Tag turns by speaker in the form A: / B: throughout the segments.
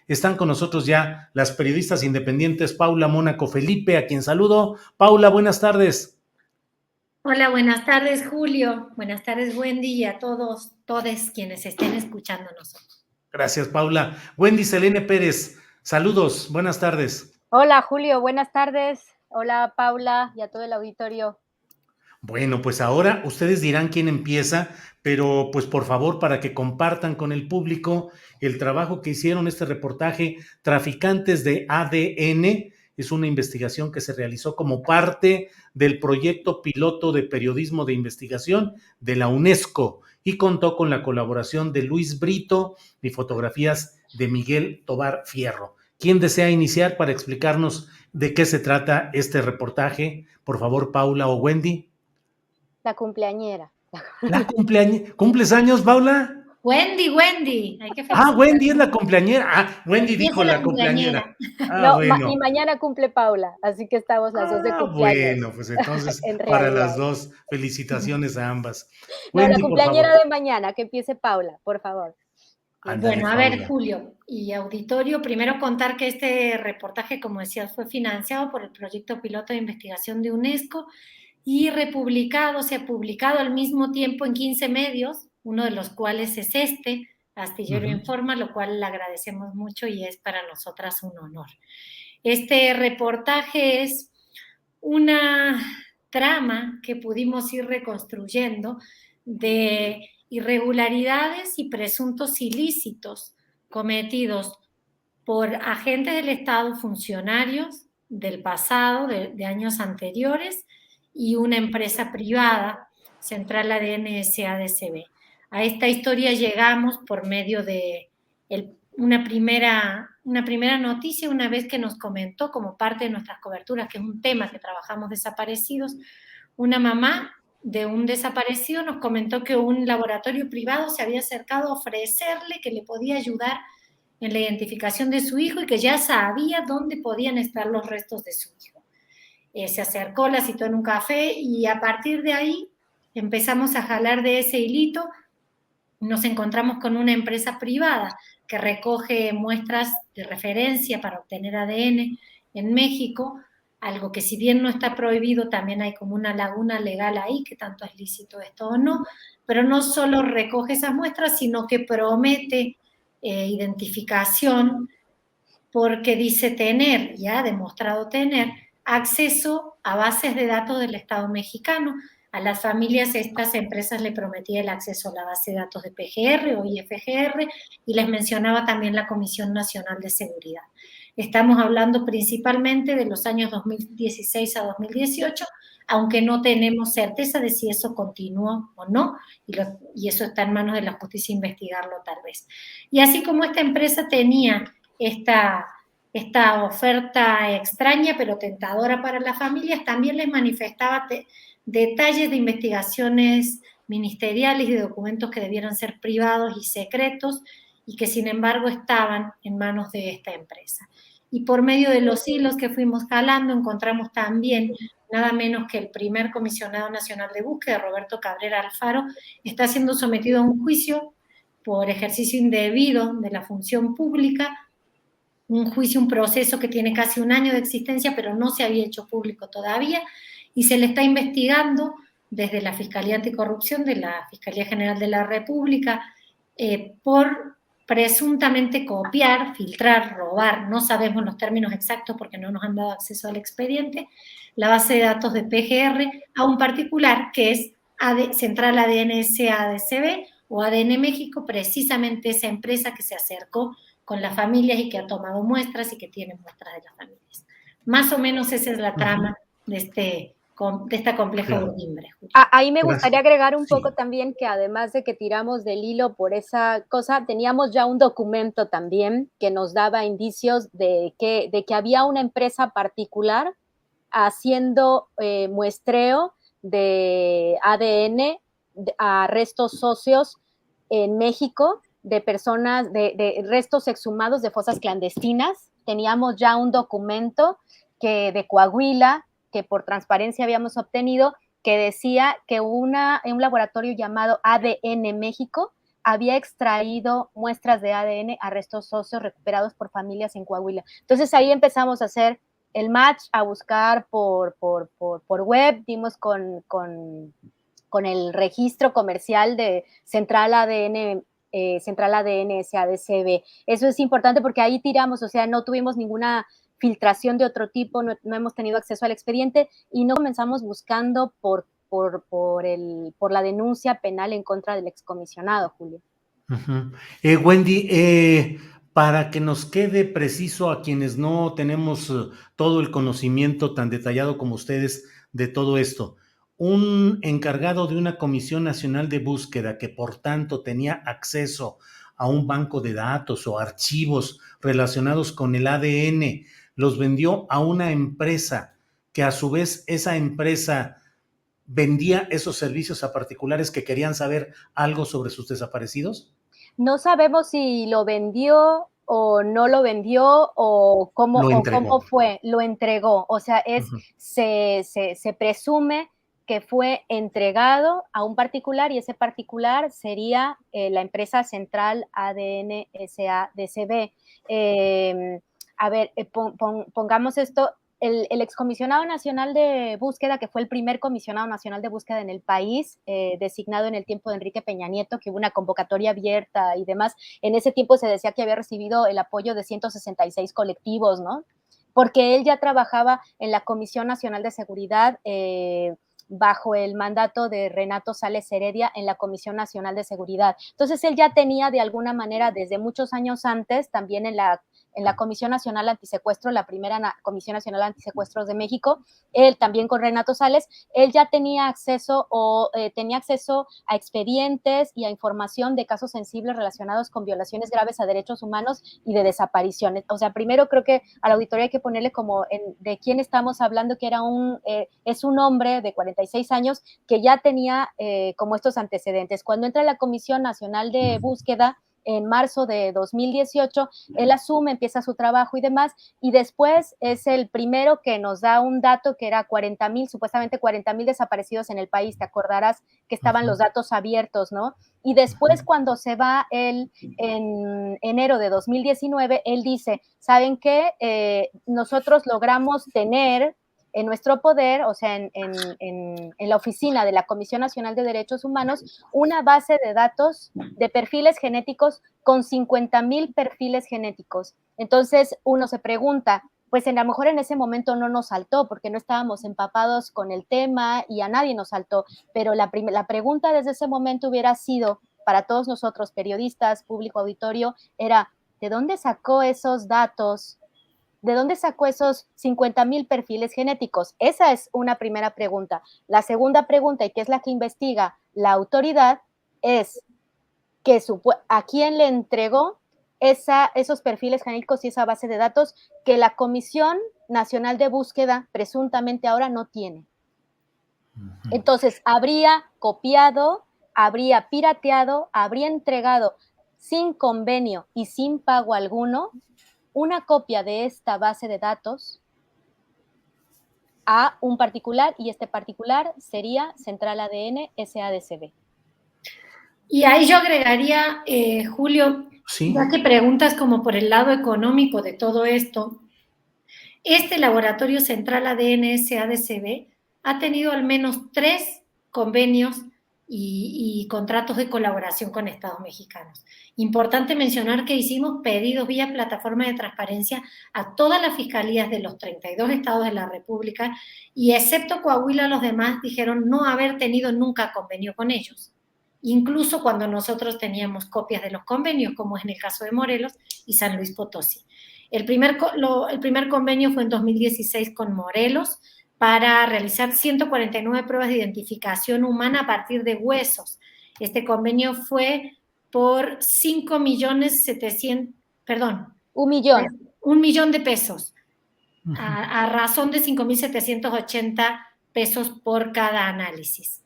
A: Están con nosotros ya las periodistas independientes Paula Mónaco Felipe, a quien saludo. Paula, buenas tardes.
B: Hola, buenas tardes, Julio. Buenas tardes, Wendy, y a todos quienes estén escuchándonos.
A: Gracias, Paula. Wendy Selene Pérez, saludos, buenas tardes.
C: Hola, Julio, buenas tardes. Hola, Paula, y a todo el auditorio.
A: Bueno, pues ahora ustedes dirán quién empieza, pero pues por favor, para que compartan con el público el trabajo que hicieron este reportaje Traficantes de ADN. Es una investigación que se realizó como parte del proyecto piloto de periodismo de investigación de la UNESCO y contó con la colaboración de Luis Brito y fotografías de Miguel Tobar Fierro. ¿Quién desea iniciar para explicarnos de qué se trata este reportaje? Por favor, Paula o Wendy.
C: La cumpleañera.
A: ¿Cumples años, Paula?
B: Wendy. Hay que
A: Wendy es la cumpleañera. Wendy dijo
B: la
A: cumpleañera.
C: Bueno. Y mañana cumple Paula, así que estamos las dos de cumpleaños.
A: Bueno, pues entonces para
C: realidad.
A: las dos, felicitaciones a ambas.
C: Wendy, la cumpleañera de mañana, que empiece Paula, por favor.
A: Ándale,
B: bueno, a ver, Julio y auditorio, primero contar que este reportaje, como decías, fue financiado por el proyecto piloto de investigación de UNESCO y se ha publicado al mismo tiempo en 15 medios, uno de los cuales es Astillero Informa, lo cual le agradecemos mucho y es para nosotras un honor. Este reportaje es una trama que pudimos ir reconstruyendo de irregularidades y presuntos ilícitos cometidos por agentes del Estado, funcionarios del pasado, de años anteriores, y una empresa privada, Central ADN SADCB. A esta historia llegamos por medio de una primera noticia, una vez que nos comentó, como parte de nuestras coberturas, que es un tema que trabajamos desaparecidos, una mamá de un desaparecido nos comentó que un laboratorio privado se había acercado a ofrecerle que le podía ayudar en la identificación de su hijo y que ya sabía dónde podían estar los restos de su hijo. Se acercó, la citó en un café y a partir de ahí empezamos a jalar de ese hilito. Nos encontramos con una empresa privada que recoge muestras de referencia para obtener ADN en México, algo que si bien no está prohibido, también hay como una laguna legal ahí, que tanto es lícito esto o no, pero no solo recoge esas muestras, sino que promete identificación, porque dice tener, y ha demostrado tener, acceso a bases de datos del Estado mexicano. A las familias estas empresas le prometía el acceso a la base de datos de PGR o IFGR y les mencionaba también la Comisión Nacional de Seguridad. Estamos hablando principalmente de los años 2016 a 2018, aunque no tenemos certeza de si eso continuó o no, y eso está en manos de la justicia investigarlo tal vez. Y así como esta empresa tenía esta oferta extraña pero tentadora para las familias, también les manifestaba detalles de investigaciones ministeriales y de documentos que debieran ser privados y secretos y que sin embargo estaban en manos de esta empresa. Y por medio de los hilos que fuimos jalando encontramos también nada menos que el primer comisionado nacional de búsqueda, Roberto Cabrera Alfaro, está siendo sometido a un juicio por ejercicio indebido de la función pública, un juicio, un proceso que tiene casi un año de existencia, pero no se había hecho público todavía, y se le está investigando desde la Fiscalía Anticorrupción de la Fiscalía General de la República por presuntamente copiar, filtrar, robar, no sabemos los términos exactos porque no nos han dado acceso al expediente, la base de datos de PGR a un particular que es Central ADN SADCB o ADN México, precisamente esa empresa que se acercó con las familias y que ha tomado muestras y que tiene muestras de las familias. Más o menos esa es la trama de esta compleja urdimbre.
C: Ahí me gustaría agregar un poco también que además de que tiramos del hilo por esa cosa, teníamos ya un documento también que nos daba indicios de que había una empresa particular haciendo muestreo de ADN a restos óseos en México de personas, de restos exhumados de fosas clandestinas. Teníamos ya un documento de Coahuila, que por transparencia habíamos obtenido, que decía que un laboratorio llamado ADN México había extraído muestras de ADN a restos óseos recuperados por familias en Coahuila. Entonces ahí empezamos a hacer el match, a buscar por web, dimos con el registro comercial de Central ADN SADCB. Eso es importante porque ahí tiramos, o sea, no tuvimos ninguna filtración de otro tipo, no hemos tenido acceso al expediente y no comenzamos buscando por la denuncia penal en contra del excomisionado, Julio.
A: Uh-huh. Wendy, para que nos quede preciso a quienes no tenemos todo el conocimiento tan detallado como ustedes de todo esto, un encargado de una Comisión Nacional de Búsqueda que por tanto tenía acceso a un banco de datos o archivos relacionados con el ADN, los vendió a una empresa que a su vez esa empresa vendía esos servicios a particulares que querían saber algo sobre sus desaparecidos?
C: No sabemos si lo vendió o no lo vendió o cómo fue, lo entregó. O sea,
A: Uh-huh.
C: se presume que fue entregado a un particular y ese particular sería la empresa Central ADN SADCB. A ver, pongamos esto. El excomisionado nacional de búsqueda, que fue el primer comisionado nacional de búsqueda en el país, designado en el tiempo de Enrique Peña Nieto, que hubo una convocatoria abierta y demás, en ese tiempo se decía que había recibido el apoyo de 166 colectivos, ¿no? Porque él ya trabajaba en la Comisión Nacional de Seguridad, bajo el mandato de Renato Sales Heredia en la Comisión Nacional de Seguridad. Entonces él ya tenía de alguna manera desde muchos años antes, también en la Comisión Nacional Antisecuestro, la primera Comisión Nacional Antisecuestros de México, él también con Renato Sales, él ya tenía acceso a expedientes y a información de casos sensibles relacionados con violaciones graves a derechos humanos y de desapariciones. O sea, primero creo que a la auditoría hay que ponerle como de quién estamos hablando, que era es un hombre de 46 años que ya tenía como estos antecedentes. Cuando entra a la Comisión Nacional de Búsqueda, en marzo de 2018, él asume, empieza su trabajo y demás, y después es el primero que nos da un dato que era 40,000, supuestamente 40,000 desaparecidos en el país, te acordarás que estaban los datos abiertos, ¿no? Y después cuando se va él en enero de 2019, él dice, ¿saben qué? Nosotros logramos tener en nuestro poder, o sea, en la oficina de la Comisión Nacional de Derechos Humanos, una base de datos de perfiles genéticos con 50,000 perfiles genéticos. Entonces, uno se pregunta, pues a lo mejor en ese momento no nos saltó porque no estábamos empapados con el tema y a nadie nos saltó, pero la pregunta desde ese momento hubiera sido, para todos nosotros, periodistas, público auditorio, era, ¿de dónde sacó esos datos? ¿De dónde sacó esos 50,000 perfiles genéticos? Esa es una primera pregunta. La segunda pregunta, y que es la que investiga la autoridad, es que a quién le entregó esos perfiles genéticos y esa base de datos que la Comisión Nacional de Búsqueda presuntamente ahora no tiene. Entonces, habría copiado, habría pirateado, habría entregado sin convenio y sin pago alguno una copia de esta base de datos a un particular y este particular sería Central ADN SADCB.
B: Y ahí yo agregaría, Julio,
A: sí,
B: ya que preguntas como por el lado económico de todo esto, este laboratorio Central ADN SADCB ha tenido al menos 3 convenios y contratos de colaboración con estados mexicanos. Importante mencionar que hicimos pedidos vía plataforma de transparencia a todas las fiscalías de los 32 estados de la República y excepto Coahuila, los demás dijeron no haber tenido nunca convenio con ellos. Incluso cuando nosotros teníamos copias de los convenios, como es en el caso de Morelos y San Luis Potosí. El primer convenio fue en 2016 con Morelos, para realizar 149 pruebas de identificación humana a partir de huesos. Este convenio fue por 5.700.000, perdón.
C: 1 millón.
B: 1 millón de pesos, a razón de 5.780 pesos por cada análisis.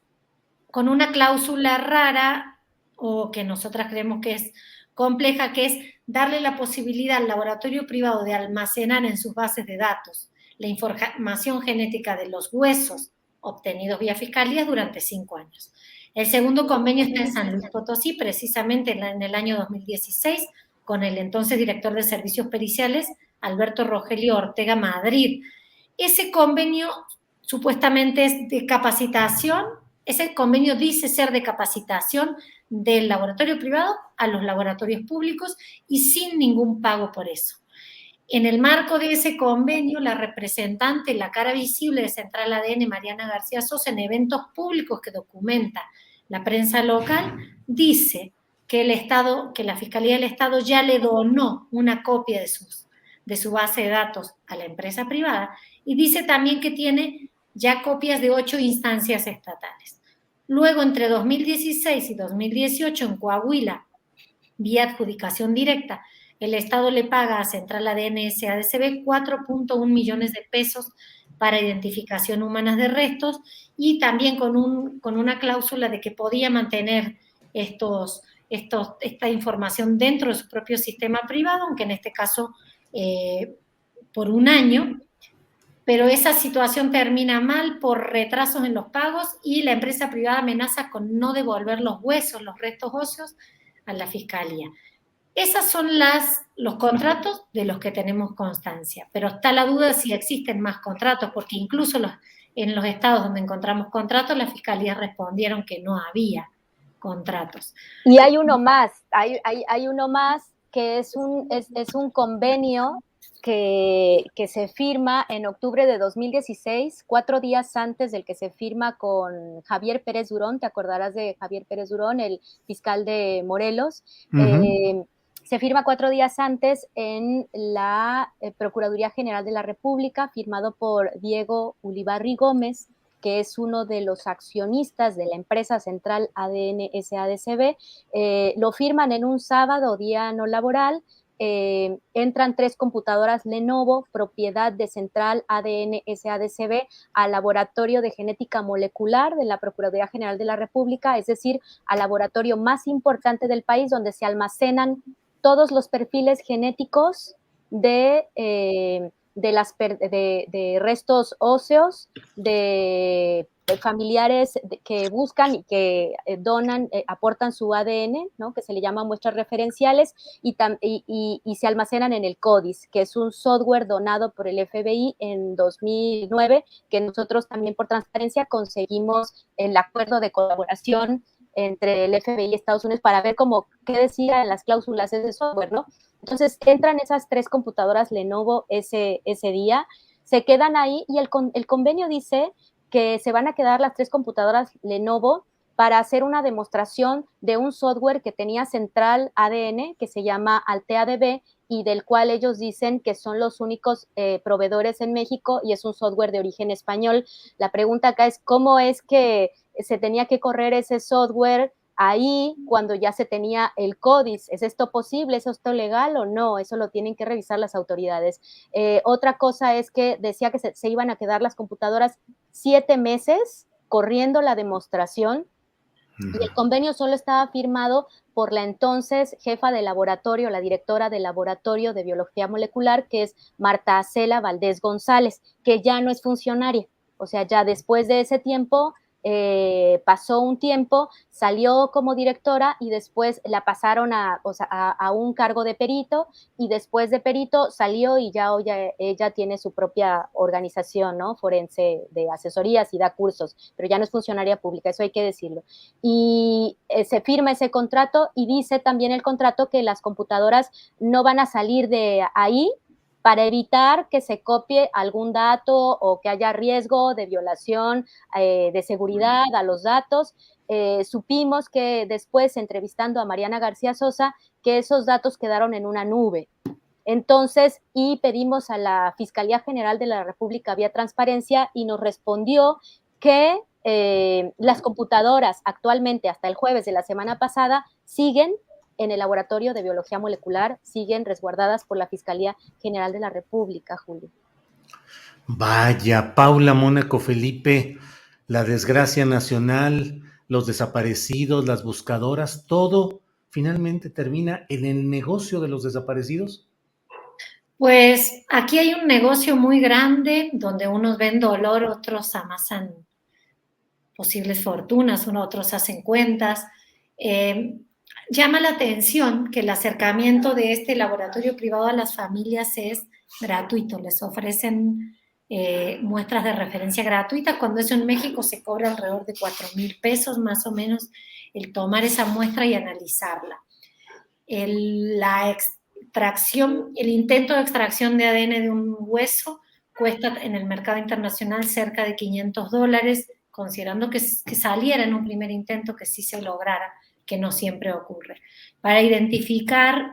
B: Con una cláusula rara, o que nosotras creemos que es compleja, que es darle la posibilidad al laboratorio privado de almacenar en sus bases de datos la información genética de los huesos obtenidos vía fiscalía durante 5 años. El segundo convenio está en San Luis Potosí, precisamente en el año 2016, con el entonces director de Servicios Periciales, Alberto Rogelio Ortega Madrid. Ese convenio supuestamente es de capacitación, ese convenio dice ser de capacitación del laboratorio privado a los laboratorios públicos y sin ningún pago por eso. En el marco de ese convenio, la representante, la cara visible de Central ADN, Mariana García Sosa, en eventos públicos que documenta la prensa local, dice que el Estado, que la Fiscalía del Estado ya le donó una copia de su base de datos a la empresa privada y dice también que tiene ya copias de 8 instancias estatales. Luego, entre 2016 y 2018, en Coahuila, vía adjudicación directa, el Estado le paga a Central ADN SADCB 4.1 millones de pesos para identificación humana de restos y también con una cláusula de que podía mantener esta información dentro de su propio sistema privado, aunque en este caso por un año, pero esa situación termina mal por retrasos en los pagos y la empresa privada amenaza con no devolver los huesos, los restos óseos a la Fiscalía. Esos son los contratos de los que tenemos constancia, pero está la duda de si existen más contratos, porque incluso en los estados donde encontramos contratos, las fiscalías respondieron que no había contratos.
C: Y hay uno más, hay uno más que es un convenio que se firma en octubre de 2016, 4 días antes del que se firma con Javier Pérez Durón. Te acordarás de Javier Pérez Durón, el fiscal de Morelos. Se firma 4 días antes en la Procuraduría General de la República, firmado por Diego Ulibarri Gómez, que es uno de los accionistas de la empresa Central ADN SADCB. Lo firman en un sábado, día no laboral. Entran 3 computadoras Lenovo, propiedad de Central ADN SADCB, al Laboratorio de Genética Molecular de la Procuraduría General de la República, es decir, al laboratorio más importante del país, donde se almacenan todos los perfiles genéticos de restos óseos, de familiares que buscan y que donan, aportan su ADN, ¿no? Que se le llama muestras referenciales, y se almacenan en el CODIS, que es un software donado por el FBI en 2009, que nosotros también por transparencia conseguimos el acuerdo de colaboración entre el FBI y Estados Unidos para ver qué decía en las cláusulas ese software, ¿no? Entonces entran esas 3 computadoras Lenovo ese día, se quedan ahí y el convenio dice que se van a quedar las 3 computadoras Lenovo para hacer una demostración de un software que tenía Central ADN, que se llama AlteaDB, y del cual ellos dicen que son los únicos proveedores en México, y es un software de origen español. La pregunta acá es cómo es que se tenía que correr ese software ahí cuando ya se tenía el CODIS. ¿Es esto posible? ¿Es esto legal o no? Eso lo tienen que revisar las autoridades. Otra cosa es que decía que se iban a quedar las computadoras 7 meses corriendo la demostración, y el convenio solo estaba firmado por la entonces jefa de laboratorio, la directora del Laboratorio de Biología Molecular, que es Marta Acela Valdés González, que ya no es funcionaria. O sea, ya después de ese tiempo, pasó un tiempo, salió como directora y después la pasaron a un cargo de perito, y después de perito salió y ya ella tiene su propia organización, ¿no? Forense de asesorías y da cursos, pero ya no es funcionaria pública, eso hay que decirlo. Y se firma ese contrato y dice también el contrato que las computadoras no van a salir de ahí para evitar que se copie algún dato o que haya riesgo de violación de seguridad a los datos. Supimos que después, entrevistando a Mariana García Sosa, que esos datos quedaron en una nube. Entonces, y pedimos a la Fiscalía General de la República vía transparencia, y nos respondió que las computadoras actualmente, hasta el jueves de la semana pasada, siguen en el Laboratorio de Biología Molecular, siguen resguardadas por la Fiscalía General de la República, Julio.
A: Vaya, Paula Mónaco Felipe, la desgracia nacional, los desaparecidos, las buscadoras, todo finalmente termina en el negocio de los desaparecidos.
B: Pues aquí hay un negocio muy grande donde unos ven dolor, otros amasan posibles fortunas, otros hacen cuentas. Llama la atención que el acercamiento de este laboratorio privado a las familias es gratuito, les ofrecen muestras de referencia gratuitas, cuando eso en México se cobra alrededor de 4,000 pesos más o menos el tomar esa muestra y analizarla. La extracción, el intento de extracción de ADN de un hueso cuesta en el mercado internacional cerca de $500, considerando que saliera en un primer intento, que sí se lograra, que no siempre ocurre. Para identificar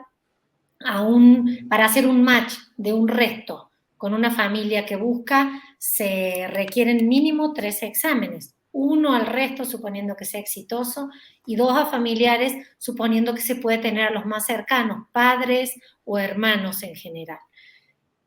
B: para hacer un match de un resto con una familia que busca, se requieren mínimo 3 exámenes. 1 al resto, suponiendo que sea exitoso, y 2 a familiares, suponiendo que se puede tener a los más cercanos, padres o hermanos en general.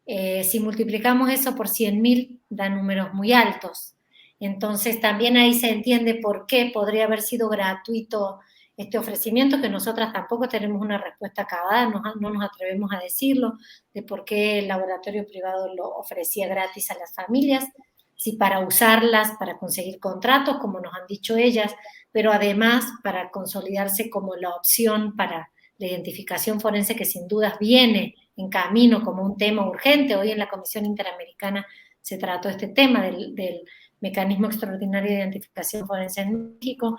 B: Si multiplicamos eso por 100,000, da números muy altos. Entonces, también ahí se entiende por qué podría haber sido gratuito este ofrecimiento, que nosotras tampoco tenemos una respuesta acabada, no nos atrevemos a decirlo, de por qué el laboratorio privado lo ofrecía gratis a las familias, si para usarlas, para conseguir contratos, como nos han dicho ellas, pero además para consolidarse como la opción para la identificación forense, que sin dudas viene en camino como un tema urgente. Hoy en la Comisión Interamericana se trató este tema del mecanismo extraordinario de identificación forense en México,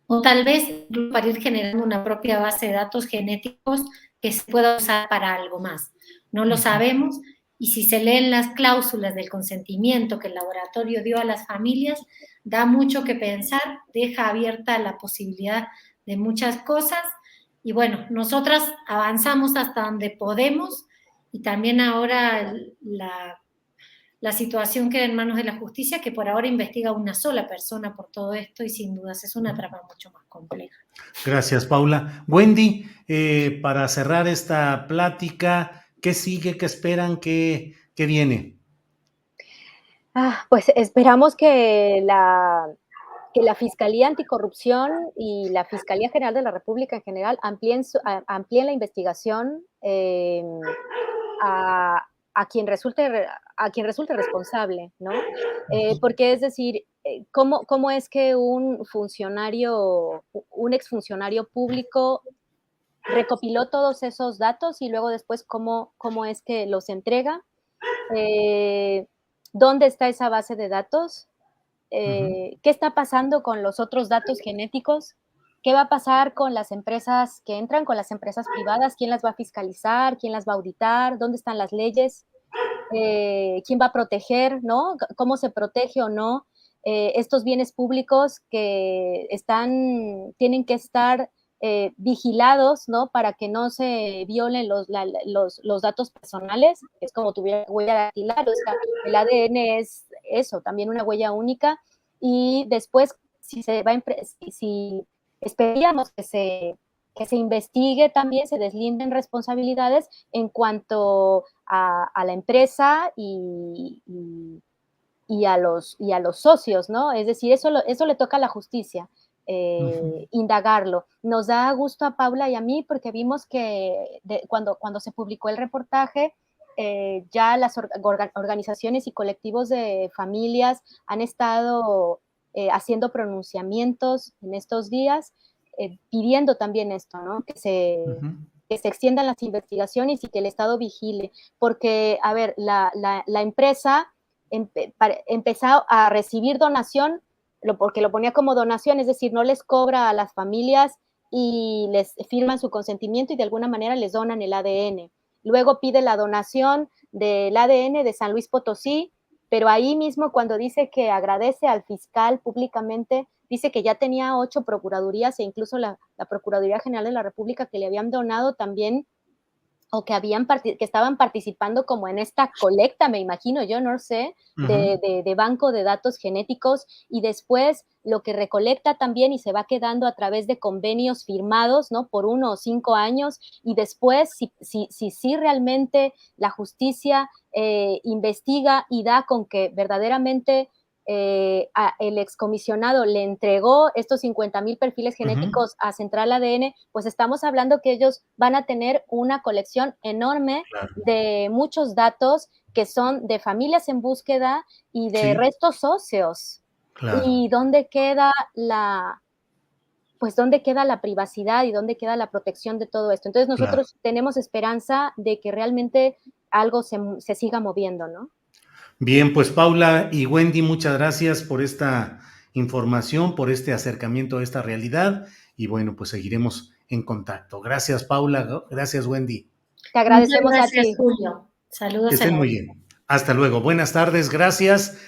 B: o tal vez para ir generando una propia base de datos genéticos que se pueda usar para algo más. No lo sabemos, y si se leen las cláusulas del consentimiento que el laboratorio dio a las familias, da mucho que pensar, deja abierta la posibilidad de muchas cosas, y bueno, nosotras avanzamos hasta donde podemos, y también ahora la situación queda en manos de la justicia, que por ahora investiga una sola persona por todo esto, y sin dudas es una trama mucho más compleja.
A: Gracias, Paula. Wendy, para cerrar esta plática, ¿qué sigue? ¿Qué esperan? ¿Qué viene?
C: Pues esperamos que la Fiscalía Anticorrupción y la Fiscalía General de la República en general amplíen la investigación a, a quien resulte responsable, ¿no? Porque es decir, ¿cómo es que un exfuncionario público recopiló todos esos datos y luego después cómo es que los entrega? ¿Dónde está esa base de datos? ¿Qué está pasando con los otros datos genéticos? ¿Qué va a pasar con las empresas que entran, con las empresas privadas? ¿Quién las va a fiscalizar? ¿Quién las va a auditar? ¿Dónde están las leyes? ¿Quién va a proteger, no? ¿Cómo se protege o no estos bienes públicos que tienen que estar vigilados, ¿no? Para que no se violen los datos personales? Es como tu huella dactilar, o sea, el ADN es eso, también una huella única. Y después, si esperamos que se investigue también, se deslinden responsabilidades en cuanto a la empresa y a los socios, ¿no? Es decir, eso le toca a la justicia, indagarlo. Nos da gusto a Paula y a mí porque vimos que cuando se publicó el reportaje, ya las organizaciones y colectivos de familias han estado haciendo pronunciamientos en estos días, pidiendo también esto, ¿no? Que se extiendan las investigaciones y que el Estado vigile, porque, a ver, la empresa empezó a recibir donación, porque lo ponía como donación, es decir, no les cobra a las familias y les firman su consentimiento y de alguna manera les donan el ADN. Luego pide la donación del ADN de San Luis Potosí, pero ahí mismo cuando dice que agradece al fiscal públicamente, dice que ya tenía 8 procuradurías e incluso la Procuraduría General de la República que le habían donado también, o que estaban participando como en esta colecta, me imagino, yo no sé, de banco de datos genéticos, y después lo que recolecta también y se va quedando a través de convenios firmados, ¿no? Por 1 o 5 años, y después, si realmente la justicia investiga y da con que verdaderamente el excomisionado le entregó estos 50,000 perfiles genéticos a Central ADN, pues estamos hablando que ellos van a tener una colección enorme de muchos datos que son de familias en búsqueda y de restos óseos.
A: Claro,
C: ¿Y dónde queda dónde queda la privacidad y dónde queda la protección de todo esto? Entonces,
A: claro.
C: nosotros tenemos esperanza de que realmente algo se siga moviendo, ¿no?
A: Bien, pues Paula y Wendy, muchas gracias por esta información, por este acercamiento a esta realidad y bueno, pues seguiremos en contacto. Gracias Paula, gracias Wendy.
C: Te
B: Muchas
C: agradecemos a
B: gracias,
C: ti.
B: Julio.
A: Que
B: Saludos a
A: estén
B: la
A: muy bien. Hasta luego. Buenas tardes, gracias.